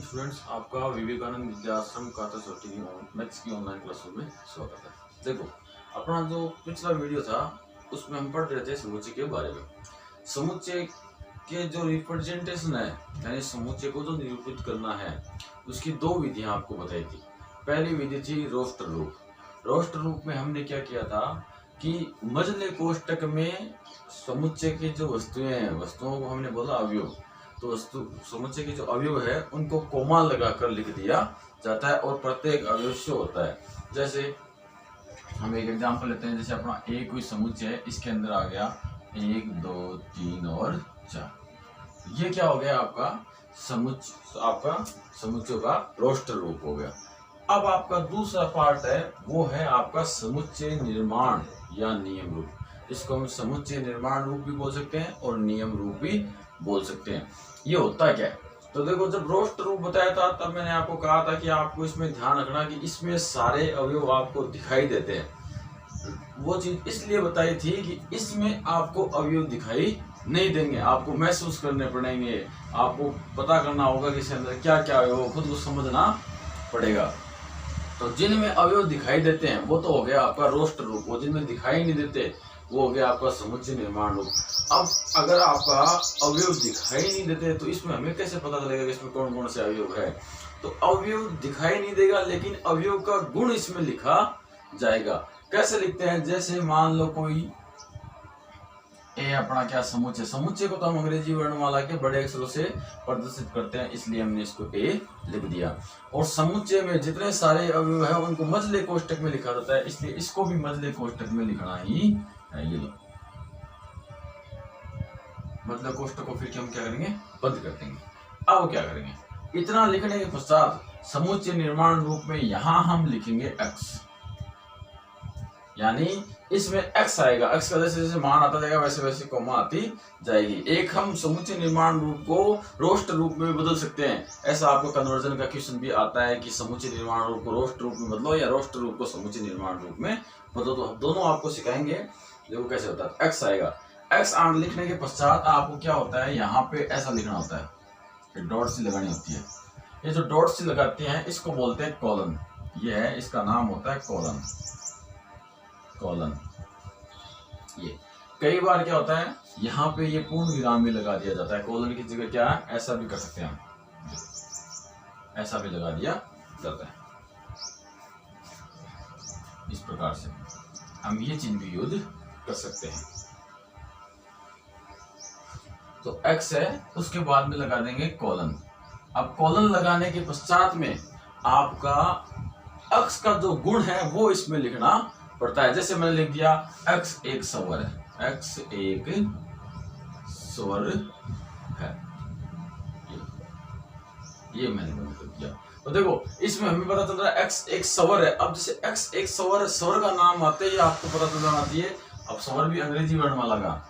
Morning students, आपका विवेकानंद विद्याश्रम काता चौथी मैथ्स की ऑनलाइन क्लासों में स्वागत है। देखो, अपना जो पिछला वीडियो था उसमें हम पढ़ रहे थे समुच्चय के बारे में। समुच्चय के जो रिप्रेजेंटेशन है, यानी समुच्चय को जो निरूपित करना है, उसकी दो विधियां आपको बताई थी। पहली विधि थी रोस्टर रूप। रोस्टर रूप में हमने क्या किया था कि मझले कोष्टक में समुच्चय की जो वस्तुएं हैं, वस्तुओं को हमने बोला अवयव, तो वस्तु समुच्चय के जो अवयव है उनको कोमा लगाकर लिख दिया जाता है और प्रत्येक अवयव होता है। जैसे हम एक एग्जांपल लेते हैं, जैसे अपना ए कोई समुच्चय है, इसके अंदर आ गया 1 2 3 और 4। ये क्या हो गया आपका समुच्चय का रोस्टर रूप हो गया। अब आपका दूसरा पार्ट है, वो है आपका समुच्चय निर्माण या नियम रूप। इसको हम समुच्चय निर्माण रूप भी बोल सकते हैं और नियम रूप भी बोल सकते हैं। ये होता क्या है, तो देखो, जब रोस्टर रूप बताया था तब मैंने आपको कहा था कि आपको इसमें ध्यान रखना कि इसमें सारे अवयव आपको दिखाई देते हैं। वो चीज इसलिए बताई थी कि इसमें आपको अवयव दिखाई नहीं देंगे, आपको महसूस करने पड़ेंगे, आपको पता करना होगा कि इसके अंदर क्या क्या अवयव, खुद को समझना पड़ेगा। तो जिनमें अवयव दिखाई देते हैं वो तो हो गया आपका रोस्टर रूप, वो जिनमें दिखाई नहीं देते वो हो गया आपका समुच्चय निर्माण रूप। अब अगर आपका अवयव दिखाई नहीं देते तो इसमें हमें कैसे पता चलेगा कि इसमें कौन कौन से अवयव है। तो अवयव दिखाई नहीं देगा लेकिन अवयव का गुण इसमें लिखा जाएगा। कैसे लिखते हैं, जैसे मान लो कोई ए अपना क्या समुच्चय को तो हम अंग्रेजी वर्णमाला के बड़े अक्षरों से प्रदर्शित करते हैं, इसलिए हमने इसको ए लिख दिया। और समुच्चय में जितने सारे अवयव है उनको मझले कोष्टक में लिखा जाता है, इसलिए इसको भी मझले कोष्टक में लिखना ही है। ये लो, मझले कोष्टक को फिर हम क्या करेंगे, बंद कर देंगे। अब क्या करेंगे, इतना लिखने के पश्चात समुच्चय निर्माण रूप में यहां हम लिखेंगे x, यानी इसमें x आएगा। x का जैसे जैसे मान आता जाएगा वैसे वैसे कोमा आती जाएगी। एक हम समुच्चय निर्माण रूप को रोस्टर रूप में बदल सकते हैं। ऐसा आपको कन्वर्जन का क्वेश्चन भी आता है कि समुच्चय निर्माण रूप को रोस्टर रूप में बदलो या रोस्टर रूप को समुच्चय निर्माण रूप में बदलो। तो दोनों आपको सिखाएंगे, देखो कैसे होता है। x आएगा, x आंड लिखने के पश्चात आपको क्या होता है, यहाँ पे ऐसा लिखना होता है, डॉट सी लगानी होती है। ये जो डॉट सी लगाते हैं इसको बोलते हैं कॉलन। ये है, इसका नाम होता है कॉलन। ये कई बार क्या होता है, यहाँ पे ये पूर्ण विराम भी लगा दिया जाता है। कॉलन की जगह क्या है, ऐसा भी कर सकते हैं हम, ऐसा भी लगा दिया जाता है। इस प्रकार से हम ये चिन्ह भी यूज कर सकते हैं। तो x है, उसके बाद में लगा देंगे कॉलन। अब कॉलन लगाने के पश्चात में आपका x का जो गुण है वो इसमें लिखना पड़ता है। जैसे मैंने लिख दिया x एक स्वर है, x एक स्वर है, ये मैंने लिख दिया। तो देखो, इसमें हमें पता चल रहा है x एक स्वर है। अब जैसे x एक स्वर है, स्वर का नाम आते ही आपको पता चल जाना चाहिए। अब स्वर भी अंग्रेजी वर्णमाला का,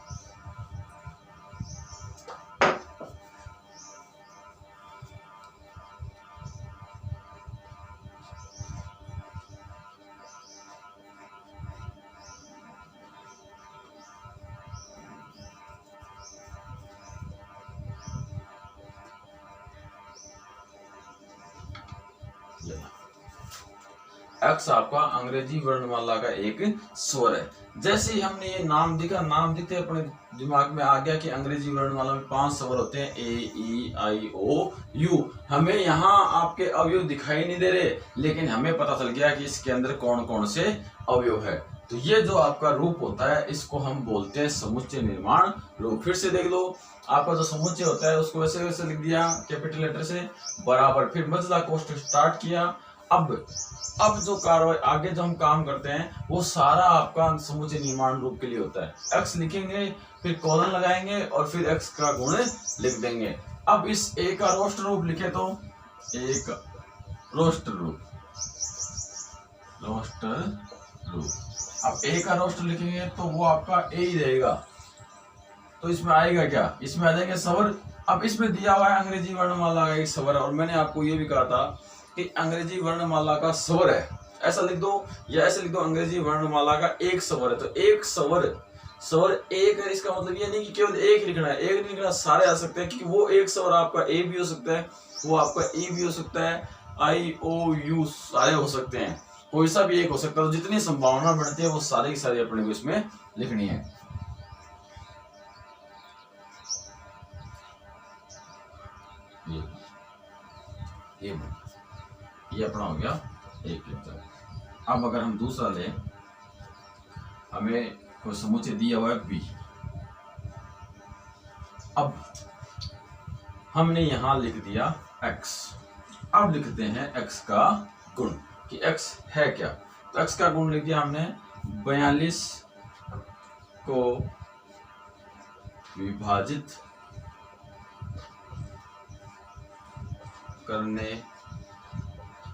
x आपका अंग्रेजी वर्णमाला का एक स्वर है। जैसे ही हमने ये नाम दिखा, नाम दिखते अपने दिमाग में आ गया कि अंग्रेजी वर्णमाला में 5 स्वर होते हैं, ए ई आई ओ यू। हमें यहाँ आपके अवयव दिखाई नहीं दे रहे, लेकिन हमें पता चल गया कि इसके अंदर कौन कौन से अवयव है। तो ये जो आपका रूप होता है इसको हम बोलते हैं समुच्चय निर्माण रूप। फिर से देख लो, आपका जो समुच्चय होता है उसको वैसे वैसे लिख दिया कैपिटल लेटर से बराबर, फिर मझला कोष्टक स्टार्ट किया। अब जो कार्रवाई आगे जो हम काम करते हैं वो सारा आपका समुच्चय निर्माण रूप के लिए होता है। x लिखेंगे, फिर कॉलन लगाएंगे और फिर x का गुण लिख देंगे। अब इस a का रोस्टर रूप लिखे तो एक रोस्टर रूप, अब a का रोस्टर लिखेंगे तो वो आपका a ही रहेगा। तो इसमें आएगा क्या, इसमें आ जाएंगे स्वर। अब इसमें दिया हुआ है अंग्रेजी वर्णमाला का एक स्वर है, और मैंने आपको ये भी कहा था कि अंग्रेजी वर्णमाला का स्वर है, ऐसा लिख दो या ऐसे लिख दो, अंग्रेजी वर्णमाला का एक स्वर है। तो एक स्वर स्वर एक है, इसका मतलब ये नहीं कि केवल एक लिखना है, एक नहीं लिखना, सारे आ सकते हैं, क्योंकि वो एक स्वर आपका ए भी हो सकता है, वो आपका ई भी हो सकता है, आई ओ यू सारे हो सकते हैं, कोई सा भी एक हो सकता है। तो जितनी संभावना बढ़ती है वो सारी की सारी अपने को इसमें लिखनी है। ये अपना हो गया एक लेक्चर। अब अगर हम दूसरा लें, हमें कोई समुच्चय दिया हुआ है बी। अब हमने यहां लिख दिया x, अब लिखते हैं x का गुण कि x है क्या। तो x का गुण लिख दिया हमने, 42 को विभाजित करने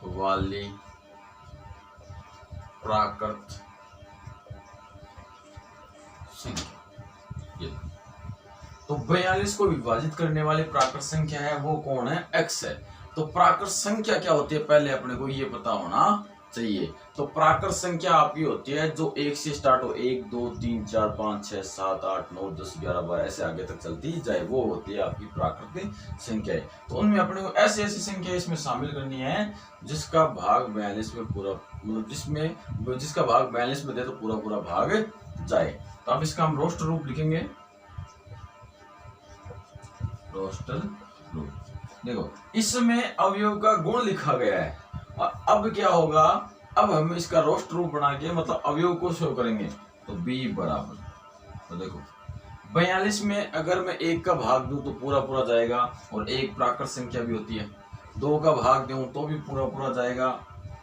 वाली प्राकृत संख्या। तो 42 को विभाजित करने वाली प्राकृत संख्या है वो कौन है, x है। तो प्राकृत संख्या क्या होती है पहले अपने को ये पता होना चाहिए। तो प्राकृत संख्या आपकी होती है जो 1 से स्टार्ट हो, 1 2 3 4 5 6 7 8 9 10 11 12 ऐसे आगे तक चलती जाए, वो होती है आपकी प्राकृतिक संख्या। तो उनमें अपने को ऐसी ऐसी संख्या इसमें शामिल करनी है जिसका भाग 42 में पूरा, मतलब जिसका भाग 42 में दे तो पूरा पूरा भाग जाए। तो अब इसका हम रोस्टर रूप लिखेंगे, रोस्टर रूप। देखो इसमें अवयव का गुण लिखा गया है, और अब क्या होगा, अब हम इसका रोस्टर रूप बना के मतलब अवयव को शो करेंगे। तो b बराबर, तो देखो 42 में अगर मैं 1 का भाग दूं तो पूरा पूरा जाएगा, और एक प्राकृत संख्या भी होती है, 2 का भाग दूं तो भी पूरा पूरा जाएगा,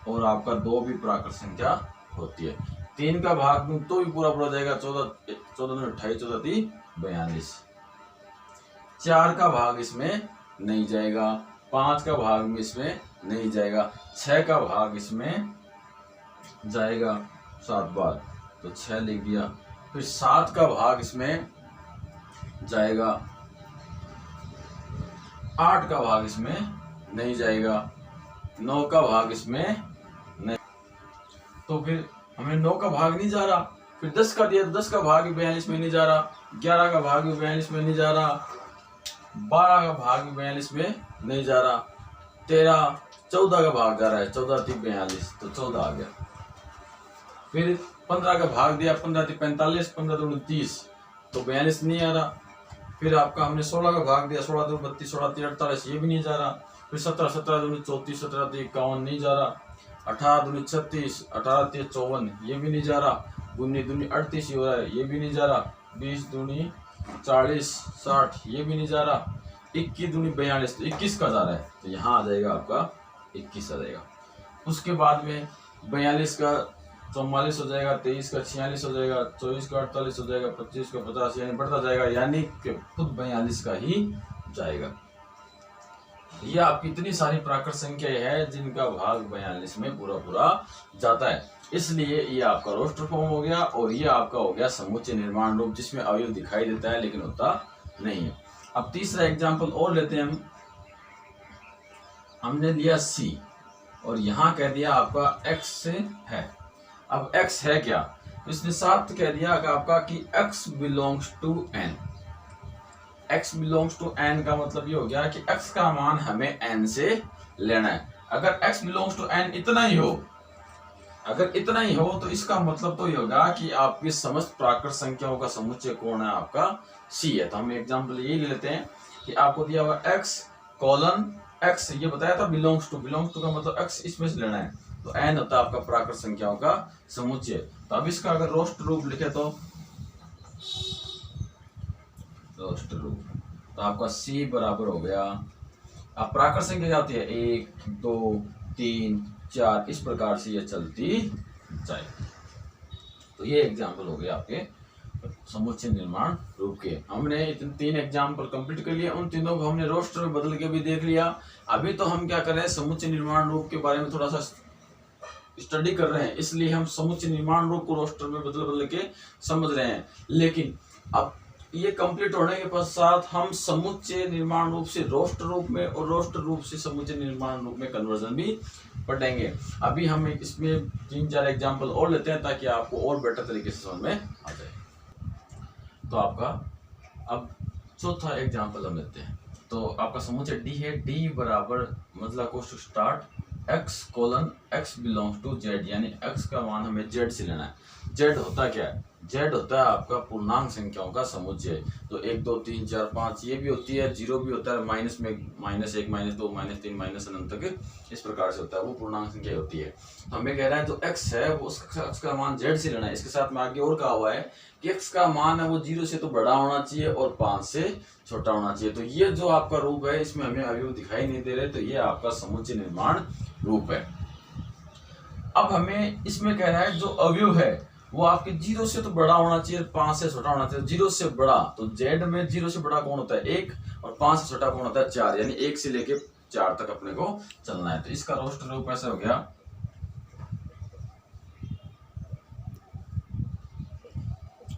और आपका 2 भी प्राकृत संख्या होती है, 3 का भाग दूं तो भी पूरा पूरा जाएगा, 14 14 28 14 3 42, 4 का भाग इसमें नहीं जाएगा, 5 का भाग में इसमें नहीं जाएगा, 6 का भाग इसमें जाएगा 7 बार, तो 6 लिख दिया। फिर 7 का भाग इसमें जाएगा, 8 का भाग इसमें नहीं जाएगा, 9 का भाग इसमें नहीं, तो फिर हमें 9 का भाग नहीं जा रहा। फिर 10 का दिया तो 10 का भाग 42 में नहीं जा रहा, 11 का भाग 42 में नहीं जा रहा, 12 का भाग 42 में नहीं जा रहा, 13 14 का भाग जा रहा है, 14 3 42, तो 14 आ गया। फिर 15 का भाग दिया, 15 3 45, 15 2 30, तो 42 नहीं आ रहा। फिर आपका हमने 16 का भाग दिया, 16 2 32, 16 3 48, ये भी नहीं जा रहा। फिर 17 17 2 34, 17 3 51 नहीं जा रहा, 18 2 36, 18 3 54, ये भी नहीं जा रहा, 19 2 38 हो रहा है, ये भी नहीं जा रहा, 20 2 40 60, ये भी नहीं जा रहा, 21 दूनी 42, तो 21 का जा रहा है, तो यहाँ आ जाएगा आपका 21 आ जाएगा। उसके बाद में 42 का 44 हो जाएगा, 23 का 46 हो जाएगा, 24 का 48 हो जाएगा, 25 का 50, यानी बढ़ता जाएगा, यानी कि खुद 42 का ही जाएगा। ये आपकी इतनी सारी प्राकृत संख्या है जिनका भाग 42 में पूरा पूरा जाता है, इसलिए ये आपका रोस्टर फॉर्म हो गया, और ये आपका हो गया समुच्चय निर्माण रूप, जिसमें अवयव दिखाई देता है लेकिन होता नहीं है। अब तीसरा एग्जाम्पल और लेते हैं हमने लिया C, और यहाँ कह दिया आपका x है। अब x है क्या, इसने साथ कह दिया कि आपका कि x belongs to n। x belongs to n का मतलब ये हो गया कि x का मान हमें n से लेना है। अगर x बिलोंग्स टू n इतना ही हो, अगर इतना ही हो तो इसका मतलब तो ये होगा कि आपकी समस्त प्राकृत संख्याओं का समुच्चय कौन है, आपका C है। तो हम एग्जांपल ये ले लेते हैं कि आपको दिया हुआ x कोलन x, ये बताया था बिलोंग्स टू का मतलब x इसमें से लेना है, तो n होता है आपका प्राकृत संख्याओं का समुच्चय। तो अब इसका अगर रोस्टर रूप लिखे तो रोस्टर रूप, तो आपका C बराबर हो गया, अब प्राकृत संख्या क्या होती है 1 2 3 4, इस प्रकार से ये चलती जाए। तो ये एग्जाम्पल हो गए आपके समुच्चय निर्माण रूप के। हमने 3 एग्जाम्पल कंप्लीट कर लिए, उन तीनों को हमने रोस्टर में बदल के भी देख लिया। अभी तो हम क्या कर रहे हैं, समुच्चय निर्माण रूप के बारे में थोड़ा सा स्टडी कर रहे हैं, इसलिए हम समुच्चय निर्माण रूप को रोस्टर में बदल बदल के समझ रहे हैं। लेकिन अब ये कंप्लीट होने के पश्चात हम समुच्चय निर्माण रूप से रोस्टर रूप में और रोस्टर रूप से समुच्चय निर्माण रूप में कन्वर्जन भी पढ़ेंगे। अभी हम इसमें 3-4 एग्जाम्पल और लेते हैं ताकि आपको और बेटर तरीके से समझ में आ जाए। तो आपका अब चौथा एग्जाम्पल हम लेते हैं। तो आपका समुच्चय डी है, डी बराबर मतलब को start X colon X belongs to Z, यानी एक्स का मान हमें जेड से लेना है। जेड होता क्या है? जेड होता है आपका पूर्णांक संख्याओं का समुच्चय। तो 1 2 3 4 5 ये भी होती है, जीरो भी होता है, माइनस में -1 -2 -3 माइनस अनंत तक इस प्रकार से होता है, वो पूर्णांक संख्या होती है। तो हमें कह रहा है जो x है वो उसका मान z से लेना है। इसके साथ में आगे और कहा हुआ है कि x का मान है वो 0 से तो बड़ा होना चाहिए और 5 से छोटा होना चाहिए। तो ये जो आपका रूप है इसमें हमें अवयव दिखाई नहीं दे रहे, तो ये आपका समुच्चय निर्माण रूप है। अब हमें इसमें कह रहा है जो अवयव है वो आपके 0 से तो बड़ा होना चाहिए, 5 से छोटा होना चाहिए। 0 से बड़ा, तो z में 0 से बड़ा कौन होता है? 1, और 5 से छोटा कौन होता है? 4, यानी 1 से लेके 4 तक अपने को चलना है। तो इसका रोस्टर रूप ऐसा हो गया,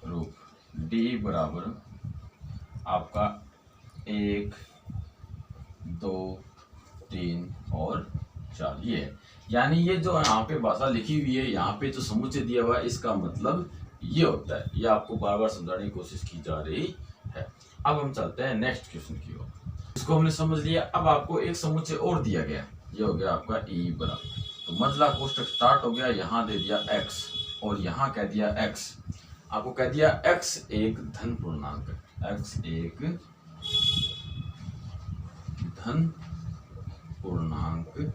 रूप d बराबर आपका 1 2 3 और 4 ये है। यानी ये जो यहाँ पे भाषा लिखी हुई है, यहाँ पे जो समुच्चय दिया हुआ है, इसका मतलब ये होता है। ये आपको बार बार समझाने की कोशिश की जा रही है। अब हम चलते हैं नेक्स्ट क्वेश्चन की ओर। इसको हमने समझ लिया। अब आपको एक समुच्चय और दिया गया, ये हो गया आपका ई बराबर, तो मजला कोष्ठक स्टार्ट हो गया, यहाँ दे दिया x और यहाँ कह दिया x। आपको कह दिया x एक धन पूर्णांक है, x एक धन पूर्णांक।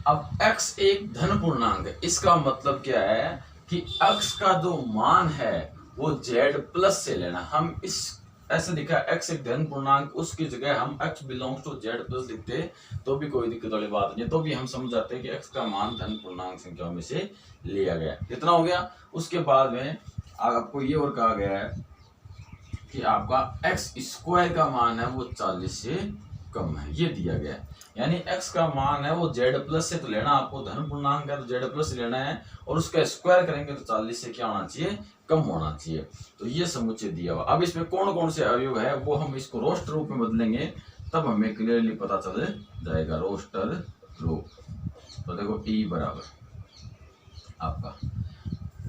अब x एक धन पूर्णांक है, इसका मतलब क्या है कि x का जो मान है वो z प्लस से लेना। हम इस ऐसे लिखा x एक धन पूर्णांक, उसकी जगह हम x belongs to z plus लिखते तो भी कोई दिक्कत वाली बात नहीं है, तो भी हम समझ जाते हैं कि x का मान धन पूर्णांक संख्याओं में से लिया गया। कितना हो गया? उसके बाद में आपको ये और कहा गया है कि आपका x स्क्वायर का मान है वो 40 से कम है, ये दिया गया है। यानी x का मान है वो z प्लस से तो लेना, आपको धन पूर्णांक है तो z प्लस लेना है, और उसका स्क्वायर करेंगे तो 40 से क्या होना चाहिए? कम होना चाहिए। तो ये समुच्चय दिया हुआ। अब इसमें कौन कौन से अवयव है वो हम इसको रोस्टर रूप में बदलेंगे, तब हमें क्लियरली पता चल जाएगा रोस्टर रूप। तो देखो e बराबर आपका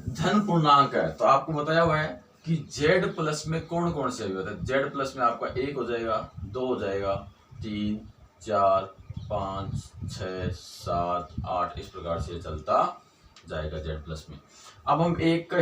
धन पूर्णांक है, तो आपको बताया हुआ है कि z प्लस में कौन कौन से अवयव होते हैं। z प्लस में आपका 1 हो जाएगा, 2 हो जाएगा, 3 4 5 6 7 8 इस प्रकार से चलता जाएगा z प्लस में। अब हम एक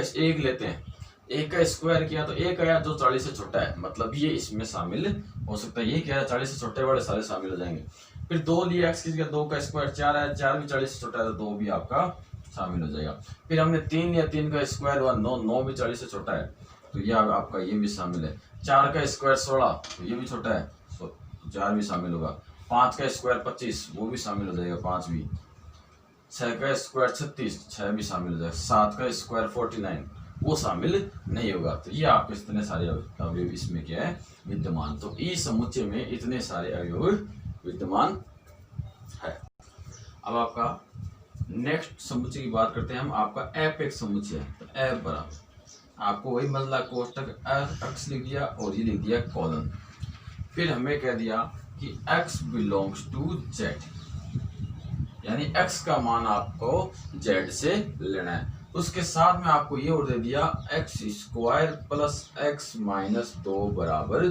लेते हैं, 1 का स्क्वायर किया तो 1 आया जो 40 से छोटा है, मतलब ये इसमें शामिल हो सकता है। ये क्या है? 40 से छोटे वाले सारे शामिल हो जाएंगे। फिर 2 लिया x की जगह, 2 का स्क्वायर 4 है, 4 भी 40 से छोटा है तो 2 भी आपका शामिल हो जाएगा। फिर हमने 3 लिया, 3 का स्क्वायर हुआ 9, 9 भी 40 से छोटा है तो ये आपका ये भी शामिल है। 4 का स्क्वायर 16 तो ये भी छोटा है तो 4 भी शामिल होगा। 5 का स्क्वायर 25 वो भी शामिल हो जाएगा, 5 भी। 6 का स्क्वायर 36 6 भी शामिल हो जाएगा। 7 का स्क्वायर 49 वो शामिल नहीं होगा। तो ये आपके इतने सारे अवयव इसमें क्या है? विद्यमान। तो इस समुच्चय में इतने सारे अवयव विद्यमान है। अब आपका नेक्स्ट समुच्चय की बात करते हैं हम। आपका एफ एक समुच्चय है, तो एफ बराबर आपको वही मजला कोष्ठक x लिख दिया और ये लिख दिया कॉलन। फिर हमें कह दिया कि x बिलोंग्स टू z, यानी x का मान आपको z से लेना है। उसके साथ में आपको ये और दे दिया x square plus x minus 2 बराबर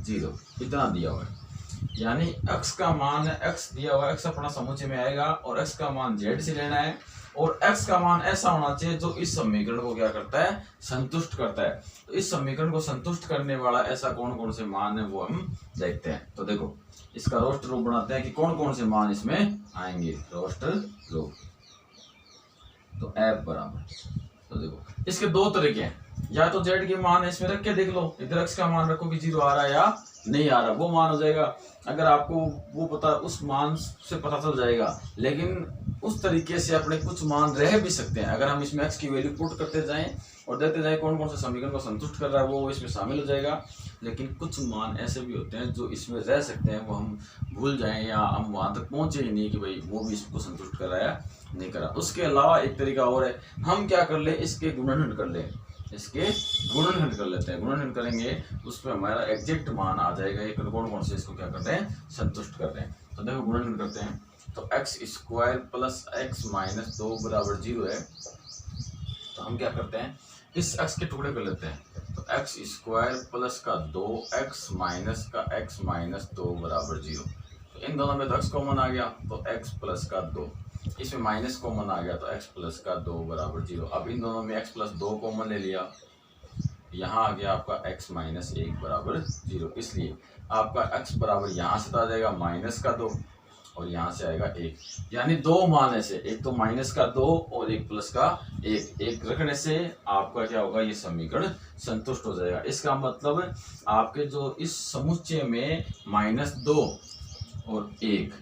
0, इतना दिया हुआ है। यानी x का मान है, x दिया हुआ है, x अपना समुच्चय में आएगा और x का मान z से लेना है, और x का मान ऐसा होना चाहिए जो इस समीकरण को क्या करता है? संतुष्ट करता है। तो इस समीकरण को संतुष्ट करने वाला ऐसा कौन कौन से मान है वो हम देखते हैं। तो देखो इसका रोस्टर रूप बनाते हैं कि कौन कौन से मान इसमें आएंगे। रोस्टर रूप तो f बराबर, तो देखो इसके दो तरीके हैं, या तो z के मान इसमें रख के देख लो, इधर x का मान रखो कि 0 आ रहा है या नहीं आ रहा, वो मान हो जाएगा। अगर आपको वो पता, उस मान से पता चल जाएगा। लेकिन उस तरीके से अपने कुछ मान रह भी सकते हैं। अगर हम इसमें x की वैल्यू पुट करते जाएं और देते जाएं कौन कौन से समीकरण को संतुष्ट कर रहा है वो इसमें शामिल हो जाएगा। लेकिन कुछ मान ऐसे भी होते हैं जो इसमें रह सकते हैं, वो हम भूल जाएं या हम वहां तक पहुंचे ही नहीं कि भाई वो भी इसको संतुष्ट कर रहा है नहीं करा। उसके अलावा एक तरीका और है, हम क्या कर ले, इसके गुणनखंड कर ले, इसके गुणनखंड कर लेते हैं। गुणनखंड करेंगे उसमें हमारा एग्जैक्ट मान आ जाएगा। ये कौन कौन से इसको क्या करते हैं? संतुष्ट करते हैं। तो देखो गुणनखंड करते हैं तो x square plus x minus 2 बराबर 0 है। तो हम क्या करते हैं, इस x के टुकड़े कर लेते हैं। तो एक्स स्क्वायर प्लस का 2x माइनस का x माइनस 2 बराबर 0। तो इन दोनों में तो x कॉमन आ गया, तो x प्लस का 2, इसमें माइनस कॉमन आ गया, तो x प्लस का 2 बराबर 0। अब इन दोनों में x प्लस 2 कॉमन ले लिया, यहाँ आ गया आपका x माइनस 1 बराबर 0। इसलिए आपका x बराबर यहाँ से आ जाएगा माइनस का 2 और यहाँ से आएगा 1, यानी दो मान ऐसे, एक तो माइनस का 2 और एक प्लस का 1, एक रखने से आपका क्या होगा, ये समीकरण संतुष्ट हो जाएगा। इसका मतलब आपके जो इस समुच्चय में -2 और 1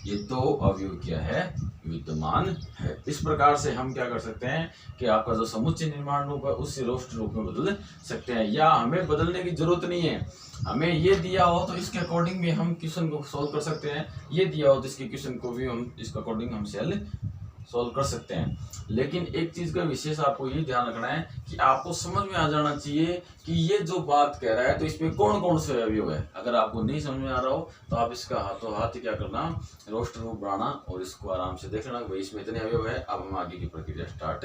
ये दो अवयव क्या है, विद्यमान है। इस प्रकार से हम क्या कर सकते हैं कि आपका जो समुच्चय निर्माण रूप है उसे रोस्ट रूप में बदल सकते हैं, या हमें बदलने की जरूरत नहीं है। हमें ये दिया हो तो इसके अकॉर्डिंग भी हम क्वेश्चन को सॉल्व कर सकते हैं, ये दिया हो तो इसके क्वेश्चन को भी हम इसके अकॉर्डिंग हम सॉल्व कर सकते हैं। लेकिन एक चीज का विशेष आपको ये ध्यान रखना है कि आपको समझ में आ जाना चाहिए कि ये जो बात कह रहा है तो इसमें कौन कौन से अवयव है। अगर आपको नहीं समझ में आ रहा हो तो आप इसका हाथों हाथ ही क्या करना, रोस्ट रूप बनाना और इसको आराम से देख लेना भाई इसमें इतने अवयव है। अब हम आगे की प्रक्रिया स्टार्ट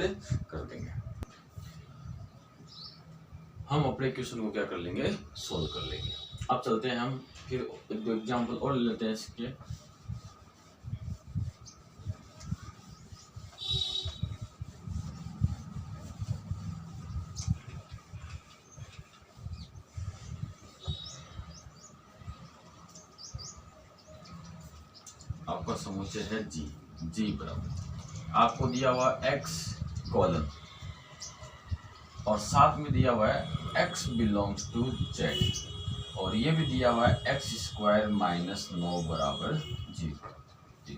कर देंगे। हम अपने क्वेश्चन को क्या कर लेंगे, सोल्व कर लेंगे। अब चलते हैं हम फिर एक दो एग्जाम्पल और ले लेते हैं इसके। आपका समुच्चय है जी बराबर आपको दिया हुआ x कॉलन और साथ में दिया हुआ है x बिलोंग्स टू z और ये भी दिया हुआ है x स्क्वायर माइनस 9 बराबर 0।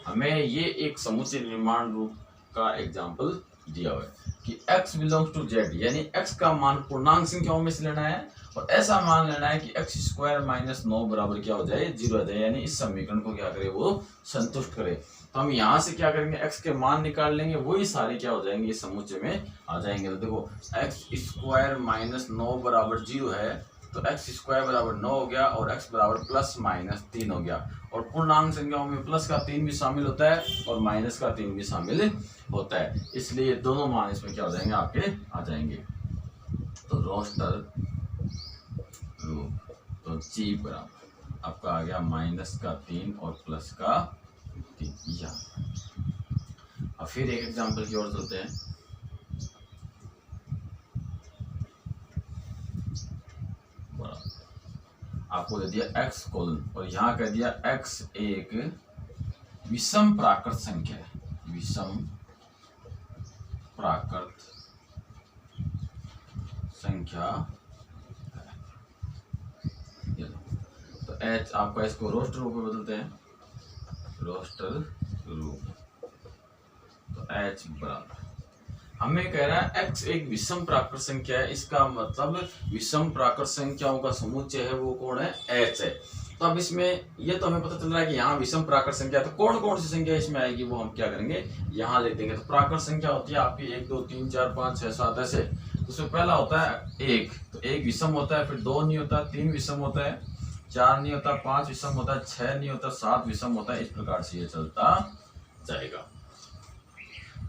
हमें ये एक समुच्चय निर्माण रूप का एग्जाम्पल दिया हुआ है कि x बिलोंग्स टू z, यानी x का मान पूर्णांक संख्याओं में से लेना है और ऐसा मान लेना है कि x स्क्वायर माइनस 9 बराबर क्या हो जाए, 0 हो जाए, यानी इस समीकरण को क्या करे, वो संतुष्ट करे। तो हम यहाँ से क्या करेंगे, x के मान निकाल लेंगे, वही सारे क्या हो जाएंगे, इस समुच्चय में आ जाएंगे। तो देखो x स्क्वायर माइनस 9 बराबर 0 है तो x स्क्वायर बराबर 9 हो गया और x बराबर प्लस माइनस 3 हो गया। और पूर्णांक संख्याओं में प्लस का 3 भी शामिल होता है और माइनस का 3 भी शामिल होता है, इसलिए दोनों मान इसमें क्या हो जाएंगे, आपके आ जाएंगे। तो रोस्टर रूप तो जी बराबर आपका आ गया माइनस का 3 और प्लस का 3। अब फिर एक एग्जांपल की ओर चलते हैं। आपको दे दिया x कोलन और यहाँ कह दिया x एक विषम प्राकृत संख्या है, विषम प्राकृत संख्या है। तो h आपका इसको रोस्टर रूप में बदलते हैं, रोस्टर रूप। तो h बराबर हमें कह रहा है x एक विषम प्राकृत संख्या है, इसका मतलब विषम प्राकृत संख्याओं का समुच्चय है वो कौन है, h है। तो अब इसमें ये तो हमें पता चल रहा है कि यहाँ विषम प्राकृत संख्या, तो कौन कौन सी संख्या इसमें आएगी वो हम क्या करेंगे, यहाँ लिख देंगे। तो प्राकृत संख्या होती है आपकी 1 2 3 4 5 6 7 ऐसे। तो उसमें पहला होता है 1, तो 1 विषम होता है, फिर 2 नहीं होता, 3 विषम होता है, 4 नहीं होता, 5 विषम होता है, 6 नहीं होता, 7 विषम होता है। इस प्रकार से ये चलता जाएगा।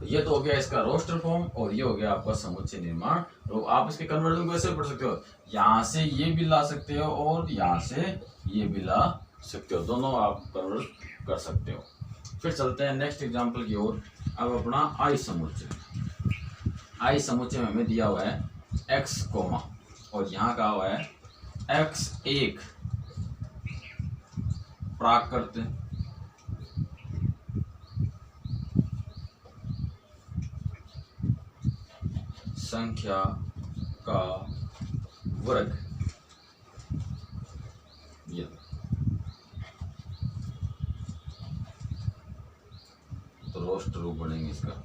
तो ये तो हो गया इसका रोस्टर फॉर्म और ये हो गया आपका समुच्चय निर्माण। तो आप इसके कन्वर्जन को ऐसे पढ़ सकते हो, यहाँ से ये भी ला सकते हो और यहाँ से ये भी ला सकते हो, दोनों आप कन्वर्ट कर सकते हो। फिर चलते हैं नेक्स्ट एग्जांपल की ओर। अब अपना आई समुच्चय, आई समुच्चय में हमें दिया हुआ है x कोमा और यहाँ कहा हुआ है x एक प्राकृत संख्या का वर्ग। ये तो रोस्ट रूप बनेंगे इसका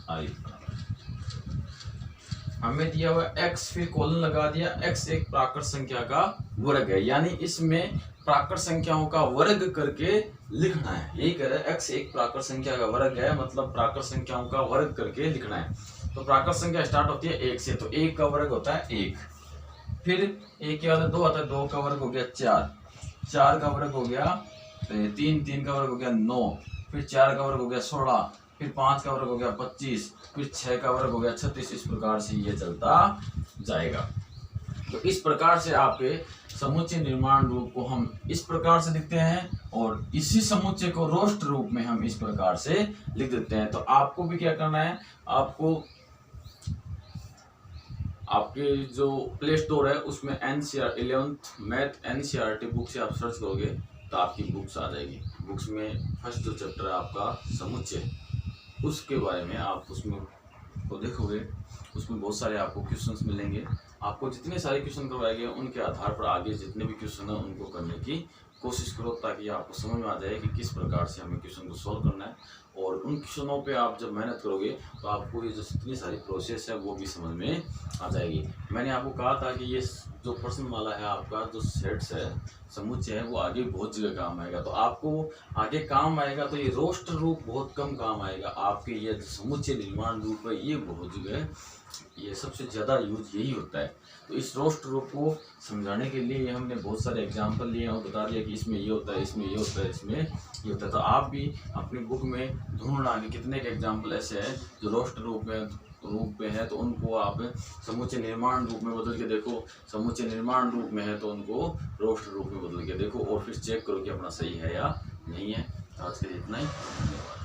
आई। हमें दिया हुआ x फिर कोलन लगा दिया, x एक प्राकृत संख्या का वर्ग है, यानी इसमें प्राकृत संख्याओं का वर्ग करके लिखना है। यही कह रहा है x एक प्राकृत संख्या का वर्ग है, मतलब प्राकृत संख्याओं का वर्ग करके लिखना है। तो प्राकृत संख्या स्टार्ट होती है 1 से, तो 1 का वर्ग होता है 1, फिर 1 के बाद 2 आता है, 2 का वर्ग हो गया 4, 4 का वर्ग हो गया 3, 3 का वर्ग हो गया 9, फिर 4 का वर्ग हो गया 16, फिर 5 का वर्ग हो गया 25, फिर 6 का वर्ग हो गया 36। इस प्रकार से ये चलता जाएगा। तो इस प्रकार से आपके समुच्चय निर्माण रूप को हम इस प्रकार से लिखते हैं और इसी समुच्चय को रोष्ट रूप में हम इस प्रकार से लिख देते हैं। तो आपको भी क्या करना है, आपको आपके जो प्ले स्टोर है उसमें NCERT 11th math NCERT book से आप सर्च करोगे तो आपकी बुक्स आ जाएगी। बुक्स में फर्स्ट जो चैप्टर है आपका समुच्चय, उसके बारे में आप उसमें को देखोगे, उसमें बहुत सारे आपको क्वेश्चंस मिलेंगे। आपको जितने सारे क्वेश्चन करवाए गए उनके आधार पर आगे जितने भी क्वेश्चन है उनको करने की कोशिश करो, ताकि आपको समझ में आ जाए कि किस प्रकार से हमें क्वेश्चन को सॉल्व करना है। और उन क्वेश्चनों पे आप जब मेहनत करोगे तो आपको ये जो जितनी सारी प्रोसेस है वो भी समझ में आ जाएगी। मैंने आपको कहा था कि ये जो प्रश्न वाला है आपका जो सेट्स है, समुच्चय है, वो आगे बहुत जगह काम आएगा। तो आपको आगे काम आएगा, तो ये रोष्ट रूप बहुत कम काम आएगा। आपके ये समुच्चय निर्माण रूप है ये बहुत जगह ये सबसे ज़्यादा यूज यही होता है। तो इस रोष्ट रूप को समझाने के लिए हमने बहुत सारे एग्जाम्पल लिए और बता दिया कि इसमें ये होता है, इसमें ये होता है, इसमें ये होता है। तो आप भी अपनी बुक में ढूंढना कि कितने के एग्जाम्पल ऐसे हैं जो रोष्ट रूप में है, तो उनको आप समुच्चय निर्माण रूप में बदल के देखो। समुच्चय निर्माण रूप में है तो उनको रोष्ट रूप में बदल के देखो और फिर चेक करो कि अपना सही है या नहीं है। आज के लिए इतना ही, धन्यवाद।